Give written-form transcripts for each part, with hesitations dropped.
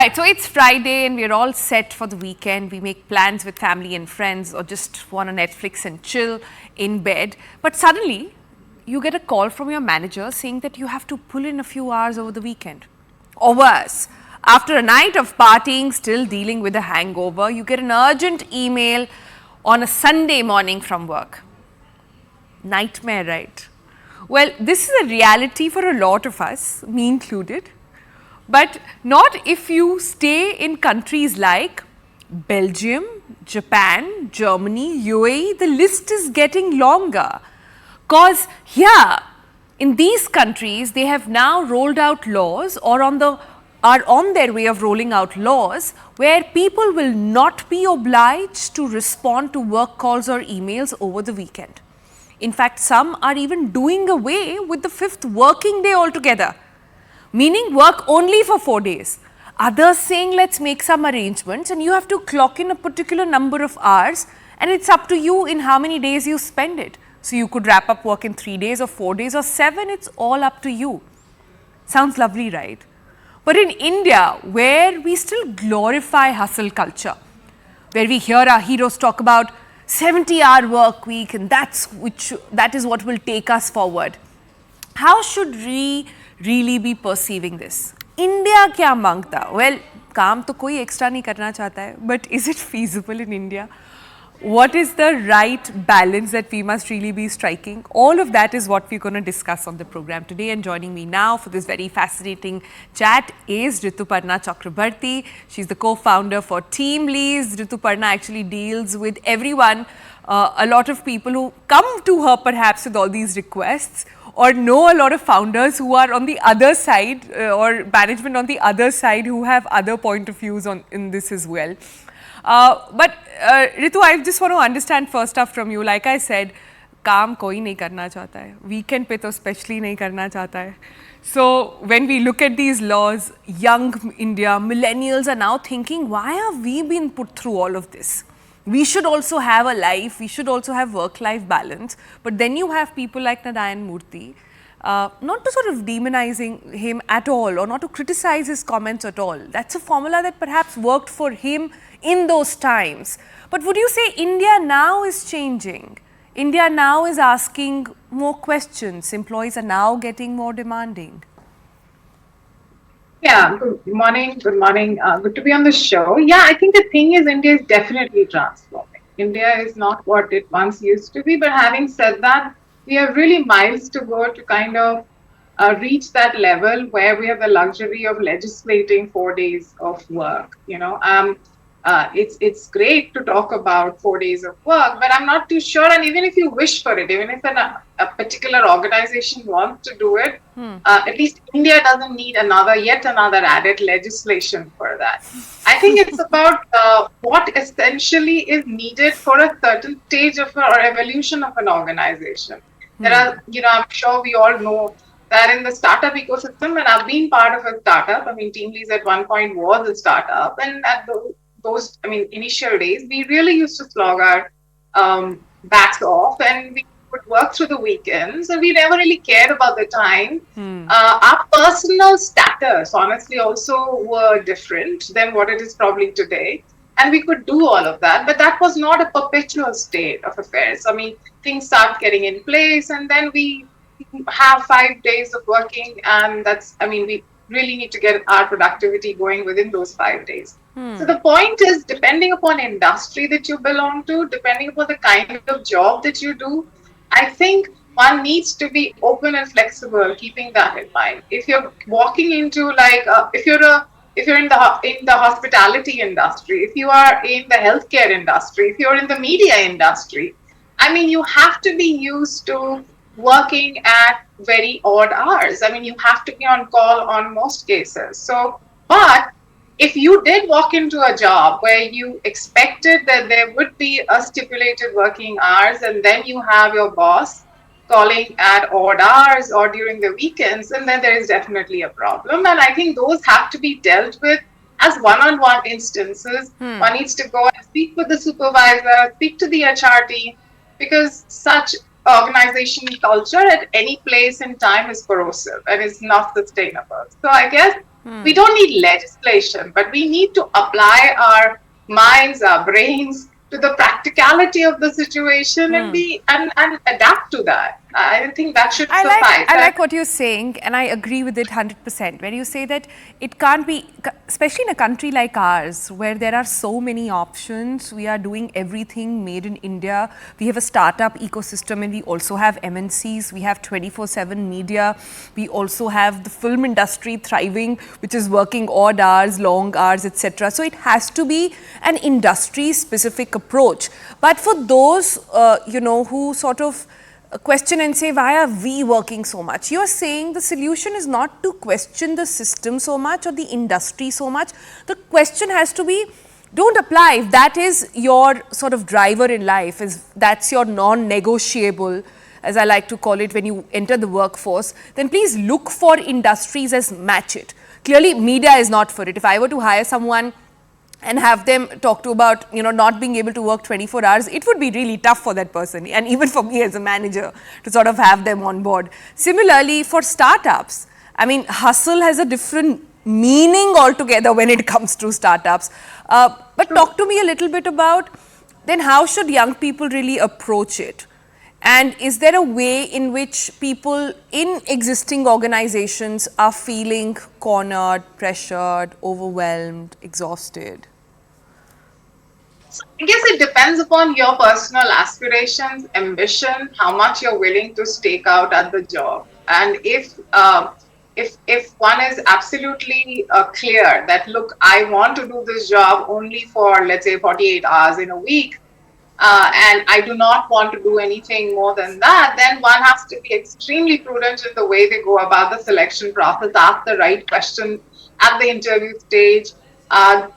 Right, so it's Friday and we're all set for the weekend. We make plans with family and friends or just want to Netflix and chill in bed. But suddenly, you get a call from your manager saying that you have to pull in a few hours over the weekend. Or worse, after a night of partying, still dealing with a hangover, you get an urgent email on a Sunday morning from work. Nightmare, right? Well, this is a reality for a lot of us, me included. But not if you stay in countries like Belgium, Japan, Germany, UAE, the list is getting longer. Because here, in these countries, they have now rolled out laws or are on their way of rolling out laws where people will not be obliged to respond to work calls or emails over the weekend. In fact, some are even doing away with the fifth working day altogether, meaning work only for 4 days. Others saying let's make some arrangements and you have to clock in a particular number of hours and it's up to you in how many days you spend it. So you could wrap up work in 3 days or 4 days or 7, it's all up to you. Sounds lovely, right? But in India, where we still glorify hustle culture, where we hear our heroes talk about 70-hour work week and that is what will take us forward. How should we really be perceiving this? India kya mangta? Well, काम तो कोई extra नहीं करना चाहता है, but is it feasible in India? What is the right balance that we must really be striking? All of that is what we're going to discuss on the program today. And joining me now for this very fascinating chat is Rituparna Chakraborty. She's the co-founder for Team Lease. Rituparna actually deals with everyone, a lot of people who come to her perhaps with all these requests, or know a lot of founders who are on the other side or management on the other side who have other point of views in this as well. But Ritu, I just want to understand first off from you, like I said, काम कोई नहीं करना चाहता है, weekend पे तो especially नहीं करना चाहता है. So when we look at these laws, young India, millennials are now thinking, why have we been put through all of this? We should also have a life, we should also have work-life balance. But then you have people like Narayan Murthy, not to sort of demonizing him at all or not to criticize his comments at all. That's a formula that perhaps worked for him in those times. But would you say India now is changing? India now is asking more questions. Employees are now getting more demanding. Yeah, good morning. Good morning. Good to be on the show. Yeah, I think the thing is, India is definitely transforming. India is not what it once used to be. But having said that, we have really miles to go to kind of reach that level where we have the luxury of legislating 4 days of work. It's great to talk about 4 days of work, but I'm not too sure. And even if you wish for it, even if a particular organization wants to do it, at least India doesn't need yet another added legislation for that. I think it's about what essentially is needed for a certain stage of or evolution of an organization. There are, I'm sure we all know that in the startup ecosystem, and I've been part of a startup. I mean, Team Lease at one point was a startup, and at those initial days, we really used to slog our backs off, and we would work through the weekends, and we never really cared about the time. Our personal status, honestly, also were different than what it is probably today. And we could do all of that, but that was not a perpetual state of affairs. I mean, things start getting in place, and then we have 5 days of working, and we really need to get our productivity going within those 5 days. So the point is, depending upon industry that you belong to, depending upon the kind of job that you do, I think one needs to be open and flexible, keeping that in mind. If you're walking into if you're in the hospitality industry, if you are in the healthcare industry, if you're in the media industry, I mean, you have to be used to working at very odd hours. I mean, you have to be on call on most cases. But if you did walk into a job where you expected that there would be a stipulated working hours, and then you have your boss calling at odd hours or during the weekends, and then there is definitely a problem. And I think those have to be dealt with as one-on-one instances. One needs to go and speak with the supervisor, speak to the HR team, because such organization culture at any place in time is corrosive and is not sustainable. So I guess We don't need legislation, but we need to apply our minds, our brains to the practicality of the situation and and adapt to that. I think that should suffice. I like what you're saying, and I agree with it 100%. When you say that it can't be, especially in a country like ours, where there are so many options, we are doing everything made in India. We have a startup ecosystem, and we also have MNCs. We have 24/7 media. We also have the film industry thriving, which is working odd hours, long hours, etc. So it has to be an industry-specific approach. But for those, who sort of question and say, why are we working so much? You're saying the solution is not to question the system so much or the industry so much. The question has to be, don't apply. If that is your sort of driver in life, that's your non-negotiable, as I like to call it, when you enter the workforce, then please look for industries as match it. Clearly, media is not for it. If I were to hire someone and have them talk to about, not being able to work 24 hours, it would be really tough for that person, and even for me as a manager, to sort of have them on board. Similarly, for startups, I mean, hustle has a different meaning altogether when it comes to startups. But talk to me a little bit about, then how should young people really approach it? And is there a way in which people in existing organizations are feeling cornered, pressured, overwhelmed, exhausted? I guess it depends upon your personal aspirations, ambition, how much you're willing to stake out at the job. And if one is absolutely clear that, look, I want to do this job only for, let's say, 48 hours in a week, and I do not want to do anything more than that, then one has to be extremely prudent in the way they go about the selection process, ask the right question at the interview stage,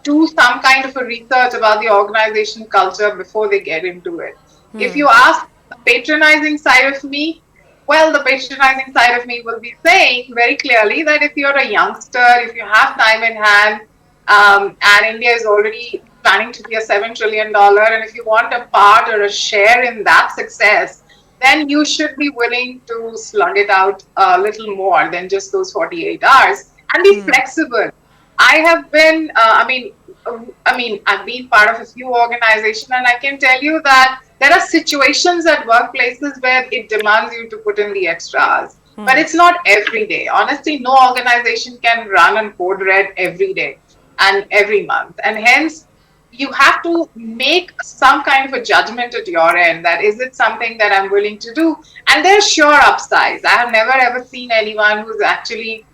do some kind of a research about the organization culture before they get into it. If you ask the patronizing side of me, well, the patronizing side of me will be saying very clearly that if you're a youngster, if you have time in hand, and India is already planning to be a $7 trillion, and if you want a part or a share in that success, then you should be willing to slug it out a little more than just those 48 hours and be flexible. I have been, I've been part of a few organizations, and I can tell you that there are situations at workplaces where it demands you to put in the extra hours. But it's not every day. Honestly, no organization can run on code red every day and every month. And hence, you have to make some kind of a judgment at your end that, is it something that I'm willing to do? And there's sure upsides. I have never ever seen anyone who's actually,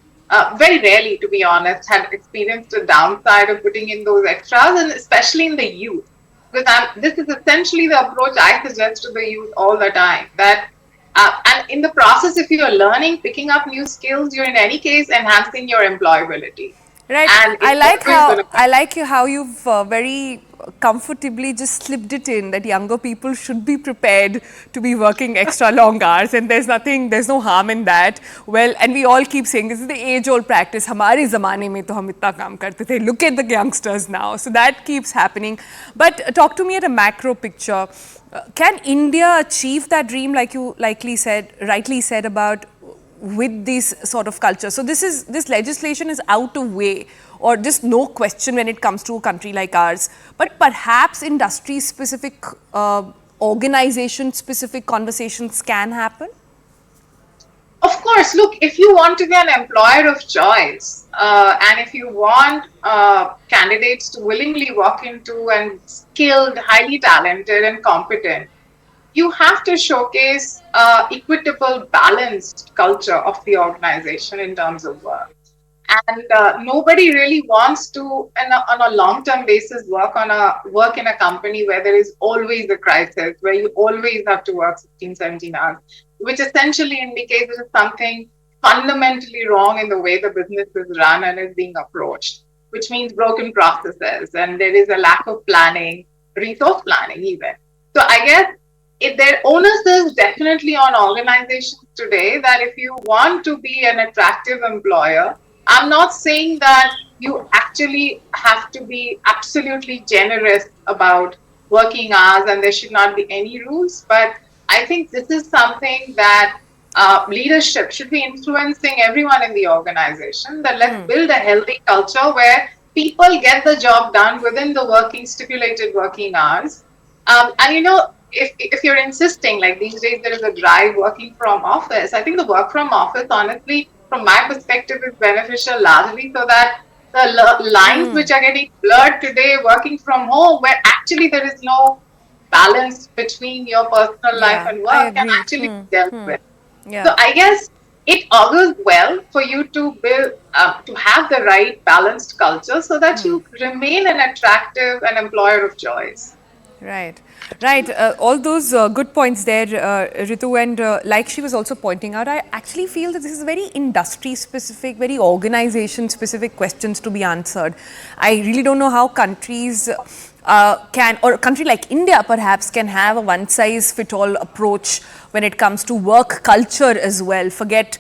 very rarely, to be honest, had experienced a downside of putting in those extras, and especially in the youth. Because this is essentially the approach I suggest to the youth all the time. That and in the process, if you're learning, picking up new skills, you're in any case enhancing your employability. Right. And I like how you've very comfortably just slipped it in that younger people should be prepared to be working extra long hours, and there's no harm in that. Well, and we all keep saying this is the age-old practice. हमारे ज़माने में तो हम इतना काम करते थे. Look at the youngsters now. So that keeps happening. But talk to me at a macro picture. Can India achieve that dream, like you rightly said about, with this sort of culture? So this legislation is out of way, or just no question when it comes to a country like ours. But perhaps industry-specific, organization-specific conversations can happen? Of course, look, if you want to be an employer of choice, and if you want candidates to willingly walk into and skilled, highly talented and competent, you have to showcase equitable, balanced culture of the organization in terms of work. And nobody really wants to, on a long-term basis, work in a company where there is always a crisis, where you always have to work 16, 17 hours, which essentially indicates there is something fundamentally wrong in the way the business is run and is being approached, which means broken processes, and there is a lack of planning, resource planning even. So I guess their onus is definitely on organizations today that if you want to be an attractive employer, I'm not saying that you actually have to be absolutely generous about working hours and there should not be any rules, but I think this is something that leadership should be influencing everyone in the organization, that let's build a healthy culture where people get the job done within the stipulated working hours. And if you're insisting, like these days there is a drive working from office, I think the work from office, honestly, from my perspective, is beneficial largely so that the lines which are getting blurred today, working from home, where actually there is no balance between your personal life Yeah, and I work, can agree. actually be dealt with. Yeah. So I guess it augurs well for you to build, to have the right balanced culture so that you remain an attractive and employer of choice. Right, right. All those good points there, Ritu, and like she was also pointing out, I actually feel that this is very industry specific, very organization specific questions to be answered. I really don't know how countries can, or a country like India perhaps, can have a one size fit all approach when it comes to work culture as well. Forget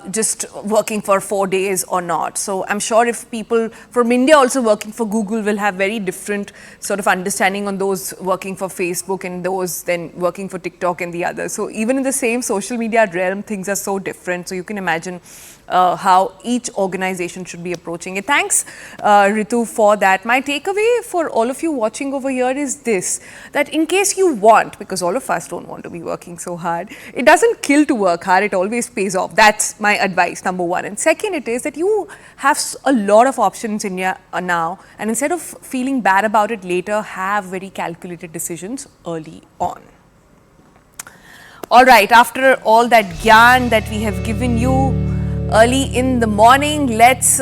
just working for 4 days or not. So I'm sure if people from India also working for Google will have very different sort of understanding on those working for Facebook and those then working for TikTok and the others. So even in the same social media realm, things are so different. So you can imagine how each organization should be approaching it. Thanks, Ritu, for that. My takeaway for all of you watching over here is this, that in case you want, because all of us don't want to be working so hard, it doesn't kill to work hard, it always pays off. That's my advice, number one. And second, it is that you have a lot of options in your now, and instead of feeling bad about it later, have very calculated decisions early on. All right, after all that gyan that we have given you early in the morning, let's